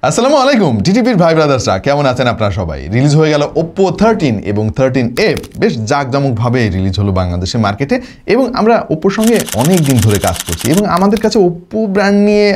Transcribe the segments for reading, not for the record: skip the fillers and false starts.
আসসালামু আলাইকুম টিটিপির ভাই ব্রাদার্সরা, কেমন আছেন আপনারা সবাই? রিলিজ হয়ে গেল Oppo 13 এবং 13F। বেশ জাঁকজমকভাবে রিলিজ হলো বাংলাদেশের মার্কেটে এবং আমরা Oppoর সঙ্গে অনেক দিন ধরে কাজ করছি এবং আমাদের কাছে Oppo ব্র্যান্ড নিয়ে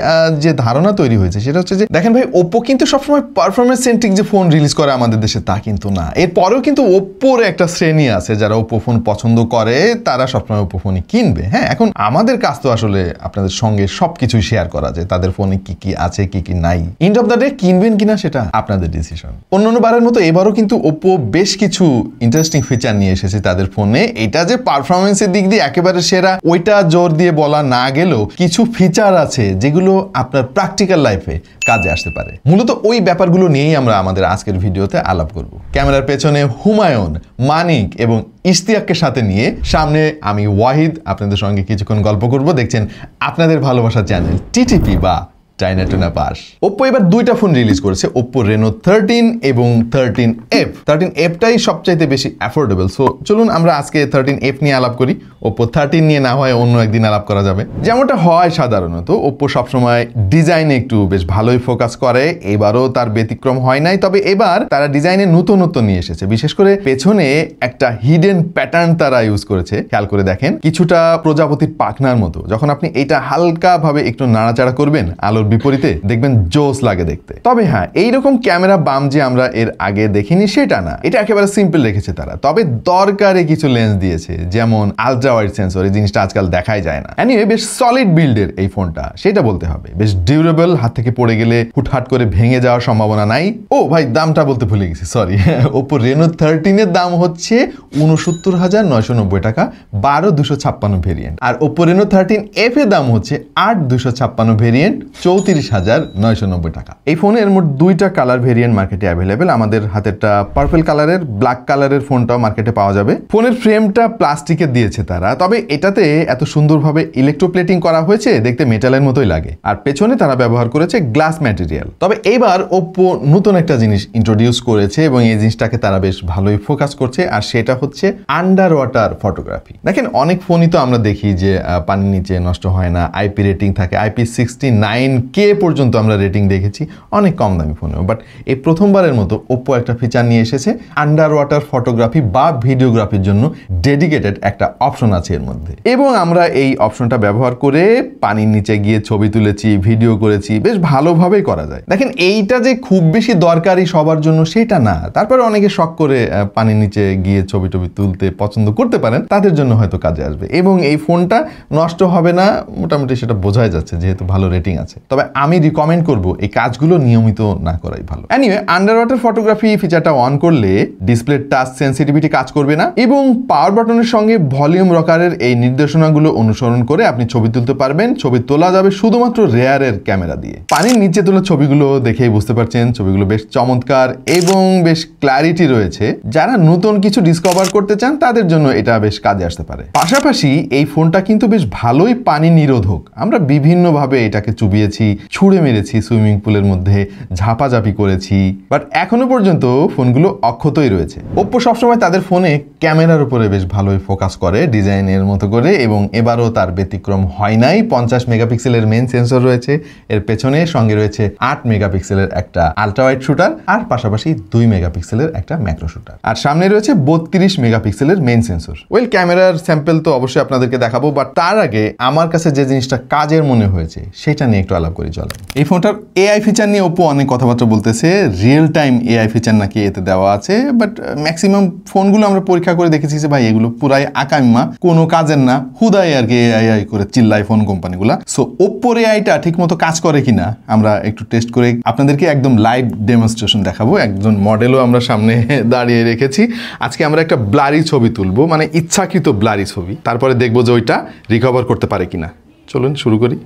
যে ধারণা তৈরি হয়েছে সেটা হচ্ছে যে দেখেন ভাই, Oppo কিন্তু সবসময় পারফরমেন্স সেন্ট্রিক যে ফোন রিলিজ করে আমাদের দেশে তা কিন্তু না। এরপরেও কিন্তু Oppoর একটা শ্রেণী আছে যারা Oppo ফোন পছন্দ করে, তারা সবসময় Oppo ফোনই কিনবে। হ্যাঁ, এখন আমাদের কাজ তো আসলে আপনাদের সঙ্গে সবকিছুই শেয়ার করা যায়, তাদের ফোনে কি কি আছে কি কি নাই। এন্ড অফ দ্য ডে কিনবেন কিনা সেটা আপনাদের ডিসিশন। অন্যান্য বারের মতো এবারও কিন্তু Oppo বেশ কিছু ইন্টারেস্টিং ফিচার নিয়ে এসেছে তাদের ফোনে। এটা যে পারফরমেন্সের দিক দিয়ে একেবারে সেরা ওইটা জোর দিয়ে বলা না গেলেও কিছু ফিচার আছে যেগুলো আপনার প্র্যাকটিক্যাল লাইফে কাজে আসতে পারে। মূলত ওই ব্যাপারগুলো নিয়েই আমরা আমাদের আজকের ভিডিওতে আলাপ করব। ক্যামেরার পেছনে হুমায়ুন, মানিক এবং ইশতিয়াককে সাথে নিয়ে সামনে আমি ওয়াহিদ আপনাদের সঙ্গে কিছুক্ষণ গল্প করব। দেখছেন আপনাদের ভালোবাসার চ্যানেল টিটিপি বা চায়না টুনা পাস। Oppo এবার দুইটা ফোন রিলিজ করেছে, Oppo Reno 13 এবং 13F। 13Fটাই সবচাইতে বেশি অ্যাফোর্ডেবল। সো চলুন আমরা আজকে 13F নিয়ে আলাপ করি, Oppo 13 নিয়ে না হয় অন্য একদিন আলাপ করা যাবে। যেমনটা হয় সাধারণত Oppo সবসময় ডিজাইনে একটু বেশ ভালোই ফোকাস করে, এবারও তার ব্যতিক্রম হয় নাই। তবে এবার তারা ডিজাইনে নতুনত্ব নিয়ে এসেছে, বিশেষ করে পেছনে একটা হিডেন প্যাটার্ন তারা ইউজ করেছে। খেয়াল করে দেখেন, কিছুটা প্রজাপতির পাখনার মতো। যখন আপনি এটা হালকাভাবে একটু নাড়াচাড়া করবেন আলোর বিপরীতে, দেখবেন জোস লাগে দেখতে। তবে হ্যাঁ, এইরকম ক্যামেরা বাম যে আমরা এর আগে দেখিনি সেটা না, এটা একেবারে সিম্পল রেখেছে তারা। তবে দরকারে কিছু লেন্স দিয়েছে, যেমন আলট্রা ওয়াইড সেন্সর। এই জিনিসটা আজকাল দেখাই যায় না। এনিওয়ে বেশ সলিড বিল্ডের এই ফোনটা, সেটা বলতে হবে। বেশ ডিউরেবল, হাত থেকে পড়ে গেলে হুটহাট করে ভেঙে যাওয়ার সম্ভাবনা নাই। ও ভাই, দামটা বলতে ভুলে গেছি, সরি। Oppo Reno 13 এর দাম হচ্ছে ৬৯,৯৯০ টাকা, ১২,২৫৬ ভেরিয়েন্ট। আর Oppo Reno 13F এর দাম হচ্ছে ৮,২৫৬ ভেরিয়েন্ট, ৩৪,৯৯০ টাকা। এই ফোনের মোট দুইটা কালার ভেরিয়েন্ট মার্কেটে অ্যাভেলেবেল। আমাদের হাতেরটা পার্পল কালারের, ব্ল্যাক কালারের ফোনটাও মার্কেটে পাওয়া যাবে। ফোনের ফ্রেমটা প্লাস্টিকের দিয়েছে তারা, তবে এটাতে এত সুন্দরভাবে ইলেকট্রোপ্লেটিং করা হয়েছে, দেখতে মেটালের মতোই লাগে। আর পেছনে তারা ব্যবহার করেছে গ্লাস ম্যাটেরিয়াল। তবে এইবার Oppo নতুন একটা জিনিস ইন্ট্রোডিউস করেছে এবং এই জিনিসটাকে তারা বেশ ভালোই ফোকাস করছে, আর সেটা হচ্ছে আন্ডার ওয়াটার ফটোগ্রাফি। দেখেন, অনেক ফোনই তো আমরা দেখি যে পানির নিচে নষ্ট হয় না, IP রেটিং থাকে, IP69K পর্যন্ত আমরা রেটিং দেখেছি অনেক কম দামি ফোনেও। বাট এই প্রথমবারের মতো Oppo একটা ফিচার নিয়ে এসেছে, আন্ডার ওয়াটার ফটোগ্রাফি বা ভিডিওগ্রাফির জন্য ডেডিকেটেড একটা অপশন আছে এর মধ্যে। এবং আমরা এই অপশনটা ব্যবহার করে পানির নিচে গিয়ে ছবি তুলেছি, ভিডিও করেছি, বেশ ভালোভাবেই করা যায়। দেখেন, এইটা যে খুব বেশি দরকারি সবার জন্য সেটা না, তারপরে অনেকে শখ করে পানির নিচে গিয়ে ছবি টবি তুলতে পছন্দ করতে পারেন, তাদের জন্য হয়তো কাজে আসবে। এবং এই ফোনটা নষ্ট হবে না মোটামুটি সেটা বোঝাই যাচ্ছে, যেহেতু ভালো রেটিং আছে। তবে আমি রিকমেন্ড করব এই কাজগুলো নিয়মিত না করাই ভালো। এনিওয়ে, আন্ডার ওয়াটার ফটোগ্রাফি ফিচারটা অন করলে ডিসপ্লে টাচ সেন্সিটিভিটি কাজ করবে না এবং পাওয়ার বাটনের সঙ্গে ভলিউম রকারের এই নির্দেশনাগুলো অনুসরণ করে আপনি ছবি তুলতে পারবেন। ছবি তোলা যাবে শুধুমাত্র রেয়ারের ক্যামেরা দিয়ে। পানির নিচে তোলা ছবিগুলো দেখেই বুঝতে পারছেন ছবিগুলো বেশ চমৎকার এবং বেশ ক্ল্যারিটি রয়েছে। যারা নতুন কিছু ডিসকভার করতে চান তাদের জন্য এটা বেশ কাজে আসতে পারে। পাশাপাশি এই ফোনটা কিন্তু বেশ ভালোই পানি নিরোধক। আমরা বিভিন্নভাবে এটাকে চুবিয়েছি, ছুঁড়ে মেরেছি, সুইমিং পুলের মধ্যে ঝাপাঝাপি করেছি, বাট এখনো পর্যন্ত ফোনগুলো অক্ষতই রয়েছে। Oppo সবসময় তাদের ফোনে ক্যামেরার উপরে বেশ ভালোই ফোকাস করে ডিজাইনের মতো করে, এবং এবারও তার ব্যতিক্রম হয় নাই। 50 মেগাপিক্সেলের মেইন সেন্সর রয়েছে, এর পেছনে সঙ্গে রয়েছে 8 মেগাপিক্সেলের একটা আলট্রা ওয়াইড শুটার, আর পাশাপাশি 2 মেগাপিক্সেলের একটা ম্যাক্রো শুটার, আর সামনে রয়েছে 32 মেগাপিক্সেলের মেইন সেন্সর। ওয়েল, ক্যামেরার স্যাম্পল তো অবশ্যই আপনাদেরকে দেখাবো, বাট তার আগে আমার কাছে যে জিনিসটা কাজের মনে হয়েছে সেটা নিয়ে একটু আলাপ করি চলেন। এই ফোনটার AI ফিচার নিয়ে Oppo অনেক কথাবার্তা বলতেছে, রিয়েল টাইম AI ফিচার নাকি এতে দেওয়া আছে, বাট ম্যাক্সিমাম ফোনগুলো আমরা পরীক্ষা করে দেখেছি যে ভাই এগুলো পুরাই আকাম্মা, কোনো কাজের না, হুদাই আর কি AI করে চিল্লাই ফোন কোম্পানিগুলা। সো Oppoর AIটা ঠিক মতো কাজ করে কিনা আমরা একটু টেস্ট করে আপনাদেরকে একদম লাইভ ডেমনস্ট্রেশন দেখাবো। একজন মডেলও আমরা সামনে দাঁড়িয়ে রেখেছি। আজকে আমরা একটা ব্লারি ছবি তুলবো, মানে ইচ্ছাকৃত ব্লারি ছবি, তারপরে দেখবো যে ওইটা রিকভার করতে পারে কিনা। চলুন শুরু করি।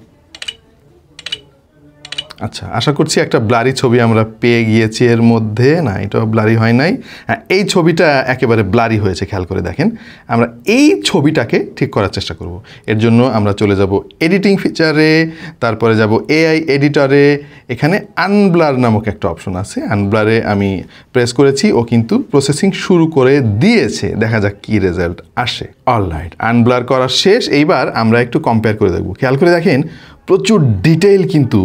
আচ্ছা, আশা করছি একটা ব্লারি ছবি আমরা পেয়ে গিয়েছি এর মধ্যে। না, এটাও ব্লারি হয় নাই। হ্যাঁ, এই ছবিটা একেবারে ব্লারি হয়েছে, খেয়াল করে দেখেন। আমরা এই ছবিটাকে ঠিক করার চেষ্টা করব। এর জন্য আমরা চলে যাব এডিটিং ফিচারে, তারপরে যাব AI এডিটরে। এখানে আনব্লার নামক একটা অপশন আছে, আনব্লারে আমি প্রেস করেছি, ও কিন্তু প্রসেসিং শুরু করে দিয়েছে। দেখা যাক কি রেজাল্ট আসে। অলরাইট, আনব্লার করা শেষ। এইবার আমরা একটু কম্পেয়ার করে দেখব। খেয়াল করে দেখেন, প্রচুর ডিটেইল কিন্তু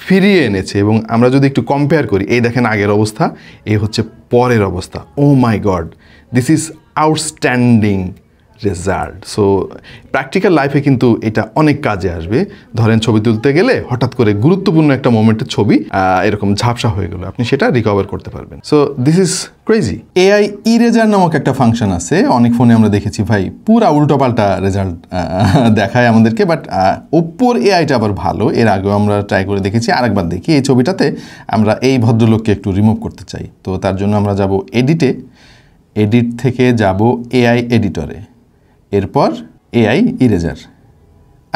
ফিরিয়ে এনেছে। এবং আমরা যদি একটু কম্পেয়ার করি, এই দেখেন আগের অবস্থা, এই হচ্ছে পরের অবস্থা। Oh my god, this is outstanding result. So practical লাইফে কিন্তু এটা অনেক কাজে আসবে। ধরেন ছবি তুলতে গেলে হঠাৎ করে গুরুত্বপূর্ণ একটা মোমেন্টের ছবি এরকম ঝাপসা হয়ে গেল, আপনি সেটা রিকভার করতে পারবেন। So this is crazy. AI eraser নামক একটা ফাংশন আছে, অনেক ফোনে আমরা দেখেছি ভাই পুরা উল্টোপাল্টা রেজাল্ট দেখায় আমাদেরকে, বাট ওপ্পোর এআইটা আবার ভালো। এর আগেও আমরা ট্রাই করে দেখেছি, আরেকবার দেখি। এই ছবিটাতে আমরা এই ভদ্রলোককে একটু রিমুভ করতে চাই, তো তার জন্য আমরা যাব এডিটে, এডিট থেকে যাব এআই এডিটরে, এরপর এআই ইরেজার।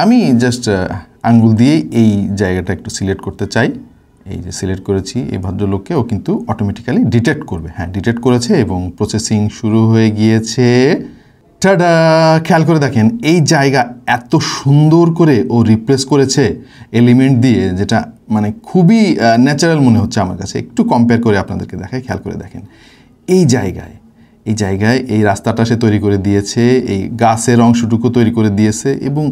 আমি জাস্ট আঙ্গুল দিয়ে এই জায়গাটা একটু সিলেক্ট করতে চাই। এই যে সিলেক্ট করেছি, এই ভদ্রলোককে ও কিন্তু অটোমেটিক্যালি ডিটেক্ট করবে। হ্যাঁ, ডিটেক্ট করেছে এবং প্রসেসিং শুরু হয়ে গিয়েছে। টাডা! খেয়াল করে দেখেন এই জায়গা এত সুন্দর করে ও রিপ্লেস করেছে এলিমেন্ট দিয়ে, যেটা মানে খুবই ন্যাচারাল মনে হচ্ছে আমার কাছে। একটু কম্পেয়ার করে আপনাদেরকে দেখাই, খেয়াল করে দেখেন এই জায়গায় এই রাস্তাটা সে তৈরি করে দিয়েছে, এই গাছের অংশটুকু তৈরি করে দিয়েছে এবং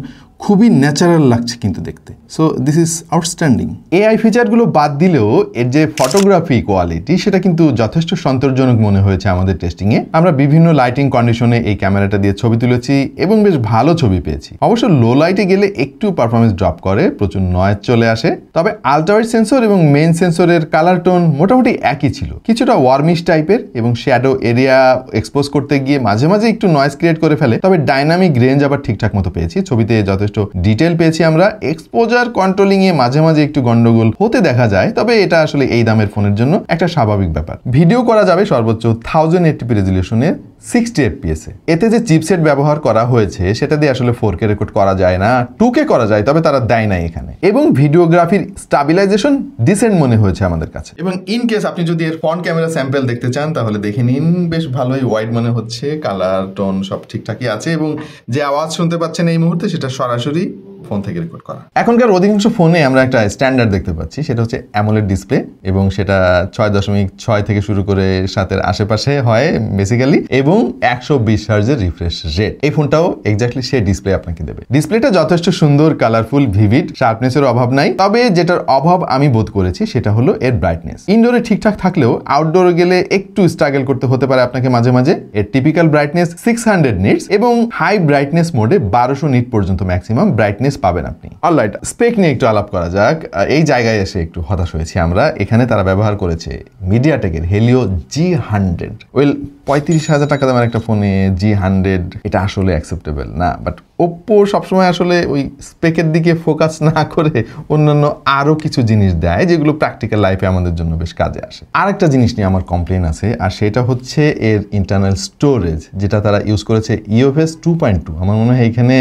খুবই ন্যাচারাল লাগছে কিন্তু দেখতে। So this is outstanding. AI ফিচারগুলো বাদ দিলেও এর যে ফটোগ্রাফি কোয়ালিটি সেটা কিন্তু যথেষ্ট সন্তোষজনক মনে হয়েছে আমাদের টেস্টিংয়ে। আমরা বিভিন্ন লাইটিং কন্ডিশনে এই ক্যামেরাটা দিয়ে ছবি তুলেছি এবং বেশ ভালো ছবি পেয়েছি। অবশ্য লো লাইটে গেলে একটু পারফরমেন্স ড্রপ করে, প্রচুর নয়েজ চলে আসে। তবে আলট্রাওয়াইড সেন্সর এবং মেইন সেন্সরের কালার টোন মোটামুটি একই ছিল, কিছুটা ওয়ার্মিশ টাইপের এবং শ্যাডো এরিয়া এক্সপোজ করতে গিয়ে মাঝে মাঝে একটু নয়েজ ক্রিয়েট করে ফেলে। তবে ডাইনামিক রেঞ্জ আবার ঠিকঠাক মতো পেয়েছি, ছবিতে যথেষ্ট ডিটেল পেয়েছি আমরা। এক্সপোজার কন্ট্রোলিং এ মাঝে মাঝে একটু গন্ডগোল হতে দেখা যায়, তবে এটা আসলে এই দামের ফোনের জন্য একটা স্বাভাবিক ব্যাপার। ভিডিও করা যাবে সর্বোচ্চ 1080p রেজুলেশনে 60 fps এ। এতে যে চিপসেট ব্যবহার করা হয়েছে সেটা দিয়ে আসলে 4K রেকর্ড করা যায় না, 2K করা যায়, তবে তারা দেয় নাই এখানে। এবং ভিডিওগ্রাফির স্টাবিলাইজেশন ডিসেন্ট মনে হয়েছে আমাদের কাছে। এবং ইন কেস আপনি যদি এর ফ্রন্ট ক্যামেরা স্যাম্পল দেখতে চান তাহলে দেখে নিন, বেশ ভালোই ওয়াইড মনে হচ্ছে, কালার টোন সব ঠিকঠাকই আছে এবং যে আওয়াজ শুনতে পাচ্ছেন এই মুহূর্তে সেটা সরাসরি ফোন থেকে রেকর্ড করা। এখনকার অধিকাংশ ফোনে আমরা একটা স্ট্যান্ডার্ড দেখতে পাচ্ছি, সেটা হচ্ছে অ্যামোলেড ডিসপ্লে এবং সেটা 6.6 থেকে শুরু করে 7-এর আশেপাশে হয় বেসিক্যালি, এবং 120 হার্জের রিফ্রেশ রেট। এই ফোনটাও এক্স্যাক্টলি সে ডিসপ্লে আপনাকে দেবে। ডিসপ্লেটা যথেষ্ট সুন্দর, কালারফুল, ভিভিড, শার্পনেসের অভাব নাই। তবে যেটার অভাব আমি বোধ করেছি সেটা হলো এর ব্রাইটনেস। ইনডোরে ঠিকঠাক থাকলেও আউটডোরে গেলে একটু স্ট্রাগল করতে হতে পারে আপনাকে মাঝে মাঝে। এর টিপিক্যাল ব্রাইটনেস 600 নিটস এবং হাই ব্রাইটনেস মোডে 1200 নিট পর্যন্ত ম্যাক্সিমাম ব্রাইটনেস পাবেন আপনি। অলরাইট, স্পেক নিয়ে একটু আলাপ করা যাক। এই জায়গায় এসে একটু হতাশ হয়েছি আমরা। এখানে তারা ব্যবহার করেছে মিডিয়াটেকের হেলিও G100। ওয়েল, 35,000 টাকা দামের একটা ফোনে G100 এটা আসলে অ্যাকসেপ্টেবল না, বাট ওপ্পো সবসময় আসলে ওই স্পেকের দিকে ফোকাস না করে অন্যান্য আরও কিছু জিনিস দেয় যেগুলো প্র্যাকটিক্যাল লাইফে আমাদের জন্য বেশ কাজে আসে। আরেকটা জিনিস নিয়ে আমার কমপ্লেন আছে, আর সেটা হচ্ছে এর ইন্টারনাল স্টোরেজ, যেটা তারা ইউজ করেছে UFS 2.2। আমার মনে হয় এখানে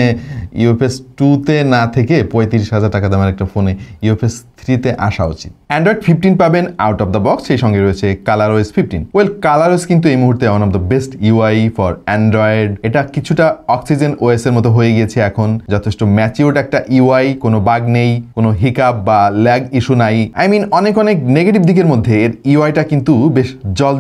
UFS 2-তে না থেকে 35,000 টাকা দামের একটা ফোনে UFS 3-তে আসা উচিত। অ্যান্ড্রয়েড 15 পাবেন আউট অফ দ্য বক্স, সেই সঙ্গে রয়েছে ColorOS 15। ওয়েল, ColorOS কিন্তু এই মুহূর্তে one of the best UI for Android. এটা কিছুটা অক্সিজেন OS এর মতো হয়ে গিয়েছে এখন, যথেষ্ট ম্যাচিউরড একটা UI, কোনো বাগ নেই, কোনো হিকাপ বা ল্যাগ ইস্যু নাই। আই মিন অনেক নেগেটিভ দিকের মধ্যে এর UIটা কিন্তু বেশ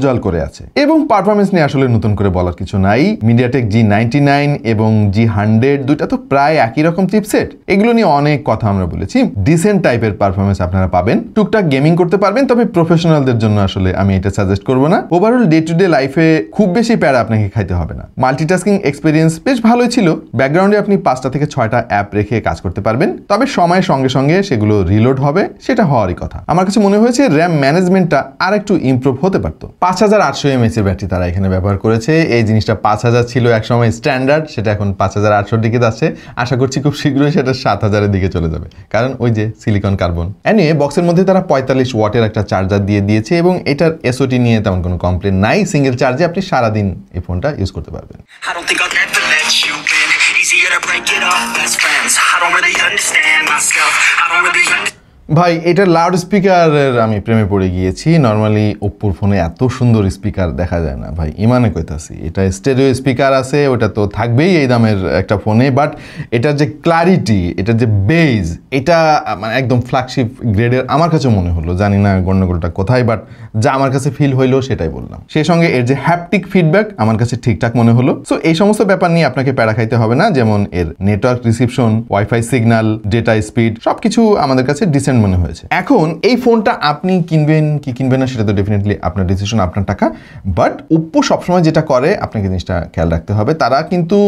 জল করে আছে। এবং পারফরমেন্স নিয়ে আসলে নতুন করে বলার কিছু নাই। মিডিয়াটেক G99 এবং G100 দুইটা তো প্রায় একই রকম চিপসেট, এগুলো নিয়ে অনেক কথা আমরা বলেছি। ডিসেন্ট টাইপের পারফরমেন্স আপনারা পাবেন, টুকটাক গেমিং করতে পারবেন, তবে প্রফেশনালদের জন্য আসলে আমি এটা সাজেস্ট করবো না। ওভারঅল ডে টু ডে লাইফে খুব বেশি প্যারা আপনাকে খাইতে হবে না। মাল্টিটাস্কিং এক্সপিরিয়েন্স বেশ ভালোই ছিল। ব্যাকগ্রাউন্ডে আপনি 5টা থেকে 6টা অ্যাপ রেখে কাজ করতে পারবেন, তবে সময়ের সঙ্গে সঙ্গে সেগুলো রিলোড হবে, সেটা হওয়ারই কথা। আমার কাছে মনে হয়েছে র্যাম ম্যানেজমেন্টটা আর একটু ইমপ্রুভ হতে পারতো। 5800 mAh এর ব্যাটারি তারা এখানে ব্যবহার করেছে। এই জিনিসটা 5000 ছিল একসময় স্ট্যান্ডার্ড, সেটা এখন 5800 দিকে যাচ্ছে। আশা করছি খুব শীঘ্রই সেটা 7000-এর দিকে চলে যাবে, কারণ ওই যে সিলিকন কার্বন। এনিওয়ে, বক্সের মধ্যে তারা 45 ওয়াটের একটা চার্জার দিয়ে দিয়েছে এবং এটার SOT নিয়ে তেমন কোনো কমপ্লেন নাই। সিঙ্গেল চার্জে আপনি সারাদিন এই ফোনটা ইউজ করতে পারবেন। ভাই, এটার লাউড স্পিকারের আমি প্রেমে পড়ে গিয়েছি। নর্মালি ওপ্পোর ফোনে এত সুন্দর স্পিকার দেখা যায় না ভাই, ইমানে কইতাছি। এটা স্টেরিও স্পিকার আছে, ওটা তো থাকবেই এই দামের একটা ফোনে, বাট এটার যে ক্লারিটি, এটার যে বেজ, এটা মানে একদম ফ্ল্যাগশিপ গ্রেডের আমার কাছে মনে হলো। জানি না গন্ডগোলটা কোথায়, বাট যা আমার কাছে ফিল হইলো সেটাই বললাম। সেই সঙ্গে এর যে হ্যাপটিক ফিডব্যাক আমার কাছে ঠিকঠাক মনে হলো। সো এই সমস্ত ব্যাপার নিয়ে আপনাকে প্যারা খাইতে হবে না, যেমন এর network reception, wifi signal, data speed সবকিছু আমাদের কাছে ডিসেন্ট কনভিনিয়েন্ট মনে হয়েছে। এখন এই ফোনটা আপনি কিনবেন কি কিনবেন না সেটা তো ডেফিনেটলি আপনার ডিসিশন, আপনার টাকা। বাট ওপ্পো সবসময় যেটা করে আপনাকে জিনিসটা খেয়াল রাখতে হবে, তারা কিন্তু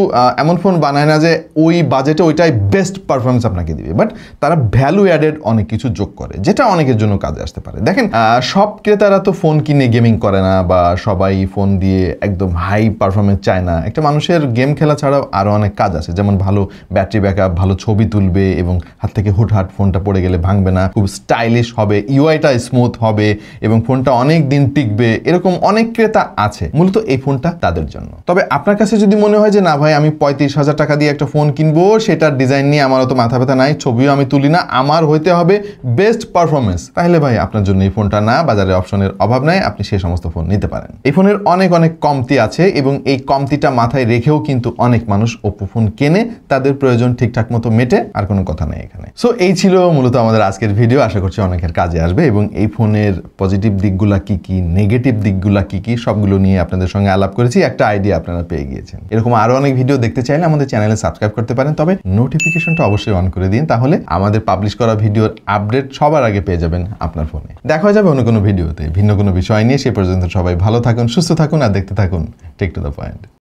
এমন ফোন বানায় না যে ওই বাজেটে ওইটাই বেস্ট পারফরমেন্স আপনাকে দিবে, বাট তারা ভ্যালু অ্যাডেড অনেক কিছু যোগ করে যেটা অনেকের জন্য কাজে আসতে পারে। দেখেন সব ক্রেতারা তো ফোন কিনে গেমিং করে না, বা সবাই ফোন দিয়ে একদম হাই পারফরমেন্স চায় না। একটা মানুষের গেম খেলা ছাড়াও আরও অনেক কাজ আছে, যেমন ভালো ব্যাটারি ব্যাকআপ, ভালো ছবি তুলবে এবং হাত থেকে হুটহাট ফোনটা পড়ে গেলে ভাঙবে না, খুব স্টাইলিশ হবে, ইউআইটা স্মুথ হবে এবং ফোনটা অনেক দিন টিকবে। এরকম অনেক ক্রেতা আছে, মূলত এই ফোনটা তাদের জন্য। তবে আপনার কাছে যদি মনে হয় যে না ভাই আমি 35,000 টাকা দিয়ে একটা ফোন কিনবো, সেটার ডিজাইন নিয়ে আমার অত মাথা ব্যথা নাই, ছবিও আমি তুলি না, আমার হইতে হবে বেস্ট পারফরমেন্স, তাহলে ভাই আপনার জন্য এই ফোনটা না, বাজারে অপশনের অভাব নাই, আপনি সেই সমস্ত ফোন নিতে পারেন। এই ফোনের অনেক অনেক কমতি আছে এবং এই কমতিটা মাথায় রেখেও কিন্তু অনেক মানুষ ওপ্পো ফোন কেনে, তাদের প্রয়োজন ঠিকঠাক মতো মেটে, আর কোনো কথা নেই এখানে। সো এই ছিল মূলত আমাদের আজকের ভিডিও, আশা করছি অনেকের কাজে আসবে এবং এই ফোনের পজিটিভ দিকগুলা কি কি, নেগেটিভ দিকগুলা কি কি, সবগুলো নিয়ে আপনাদের সঙ্গে আলাপ করেছি, একটা আইডিয়া আপনারা পেয়ে গিয়েছেন। এরকম আরো অনেক ভিডিও দেখতে চাইলে আমাদের চ্যানেলে সাবস্ক্রাইব করতে পারেন, তবে নোটিফিকেশনটা অবশ্যই অন করে দিন, তাহলে আমাদের পাবলিশ করা ভিডিওর আপডেট সবার আগে পেয়ে যাবেন আপনার ফোনে। দেখা যাবে অন্য কোনো ভিডিওতে ভিন্ন কোনো বিষয় নিয়ে। সে পর্যন্ত সবাই ভালো থাকুন, সুস্থ থাকুন আর দেখতে থাকুন টেক টু দ্য পয়েন্ট।